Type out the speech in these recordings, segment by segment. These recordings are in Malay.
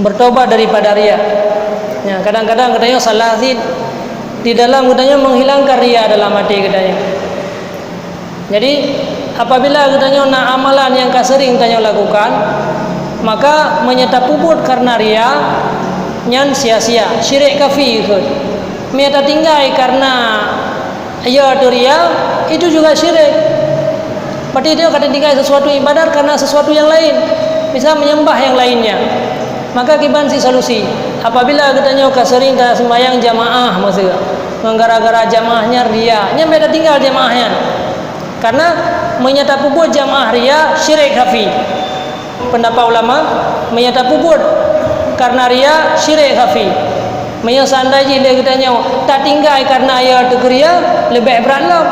bertobat daripada riya. Ya, kadang-kadang katanya salah di dalam katanya menghilangkan riya dalam hati katanya. Jadi apabila katanya nak amalan yang sering tanya lakukan, maka menyetap puput karena riya nyan sia-sia, syirik kafir ikut. Menyetap tinggal karena ya tu riya, itu juga syirik. Berarti dia kata tinggal sesuatu ibadat karena sesuatu yang lain, misal menyembah yang lainnya. Maka kiban si solusi. Apabila katanya sering tak sembahyang jamaah masa gara-gara jamaahnya riya, nya beda tinggal jamaahnya. Karena menyata puput jamaah riya syirik khafi. Pendapat ulama menyata puput karena riya syirik khafi. Menyandai je dia katanya tak tinggal karena ya tegriya lebih beratlah.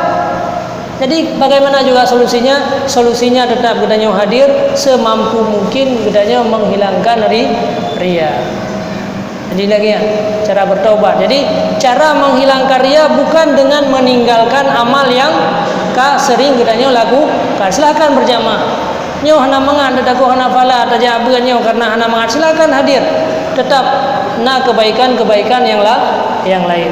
Jadi bagaimana juga solusinya? Solusinya tetap katanya hadir semampu mungkin katanya menghilangkan riya. Jadi lagi ya, cara bertaubat. Jadi cara menghilangkan riya bukan dengan meninggalkan amal yang sering katanya lakukan. Silakan berjamaah. Nyo hana mangan tetaku hana fala tajaban nyo karena hana mangan, silakan hadir. Tetap kebaikan-kebaikan yang lain.